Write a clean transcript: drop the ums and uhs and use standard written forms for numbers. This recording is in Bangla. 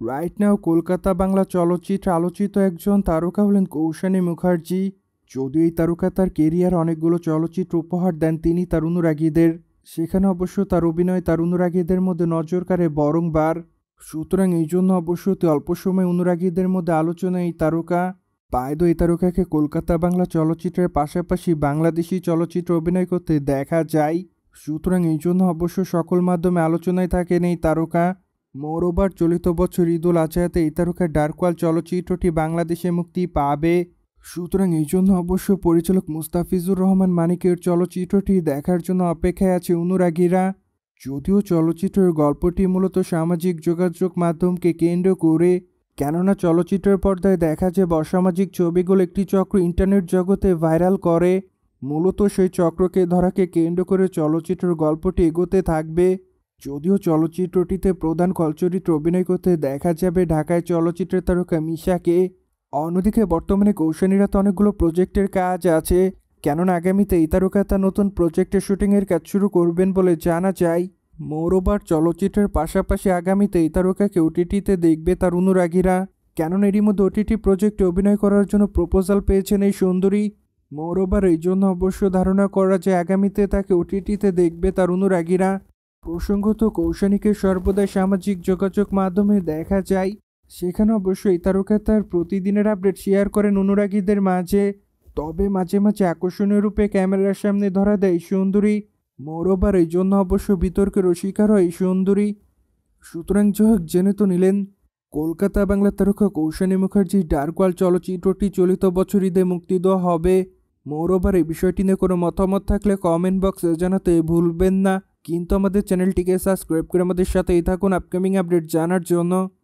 রাইট নাও কলকাতা বাংলা চলচ্চিত্রে আলোচিত একজন তারকা হলেন কৌশানী মুখার্জি। যদিও এই তারকা তার কেরিয়ার অনেকগুলো চলচ্চিত্র উপহার দেন তিনি তার অনুরাগীদের, সেখানে অবশ্য তার অভিনয় তার অনুরাগীদের মধ্যে নজর কাড়ে বারংবার। সুতরাং এই জন্য অবশ্য অতি অল্প সময় অনুরাগীদের মধ্যে আলোচনায় এই তারকা। পায়দো এই তারকাকে কলকাতা বাংলা চলচ্চিত্রের পাশাপাশি বাংলাদেশি চলচ্চিত্রে অভিনয় করতে দেখা যায়। সুতরাং এই জন্য অবশ্য সকল মাধ্যমে আলোচনায় থাকেন এই তারকা। মোরওভার চলিত বছর ঈদুল আজহাতে এই তারকার ডার্কওয়াল চলচ্চিত্রটি বাংলাদেশে মুক্তি পাবে। সুতরাং এই জন্য অবশ্য পরিচালক মুস্তাফিজুর রহমান মানিকের চলচ্চিত্রটি দেখার জন্য অপেক্ষায় আছে অনুরাগীরা। যদিও চলচ্চিত্রের গল্পটি মূলত সামাজিক যোগাযোগ মাধ্যমকে কেন্দ্র করে, কেননা চলচ্চিত্রের পর্দায় দেখা যায় অসামাজিক ছবিগুলো একটি চক্র ইন্টারনেট জগতে ভাইরাল করে। মূলত সেই চক্রকে ধরাকে কেন্দ্র করে চলচ্চিত্রের গল্পটি এগোতে থাকবে। যদিও চলচ্চিত্রটিতে প্রধান চরিত্রে অভিনয় করতে দেখা যাবে ঢাকায় চলচ্চিত্রের তারকা মিশাকে। অন্যদিকে বর্তমানে কৌশানীরা তো অনেকগুলো প্রজেক্টের কাজ আছে, কেননা আগামীতে এই তারকা তার নতুন প্রজেক্টের শুটিংয়ের কাজ শুরু করবেন বলে জানা যায়। মোরওভার চলচ্চিত্রের পাশাপাশি আগামীতে এই তারকাকে ওটিটিতে দেখবে তার অনুরাগীরা, কেননা এরই মধ্যে ওটিটি প্রজেক্টে অভিনয় করার জন্য প্রপোজাল পেয়েছেন এই সুন্দরী। মোরওভার এই জন্য অবশ্য ধারণা করা যায় আগামীতে তাকে ওটিটিতে দেখবে তার অনুরাগীরা। প্রসঙ্গত কৌশানীকে সর্বদাই সামাজিক যোগাযোগ মাধ্যমে দেখা যায়, সেখানে অবশ্যই এই তারকা তার প্রতিদিনের আপডেট শেয়ার করেন অনুরাগীদের মাঝে। তবে মাঝে মাঝে আকর্ষণীয় রূপে ক্যামেরার সামনে ধরা দেয় সুন্দরী। মোরওভার এই জন্য অবশ্য বিতর্কের শিকার হয় এই সুন্দরী। সুতরাং যাই জেনে তো নিলেন কলকাতা বাংলা তারকা কৌশানী মুখার্জির ডার্কওয়াল চলচ্চিত্রটি চলিত বছর ঈদে মুক্তি দেওয়া হবে। মোরওভার এই বিষয়টি নিয়ে কোনো মতামত থাকলে কমেন্ট বক্সে জানাতে ভুলবেন না, কিন্তু আমাদের চ্যানেলটিকে সাবস্ক্রাইব করে আমাদের সাথেই থাকুন আপকামিং আপডেট জানার জন্য।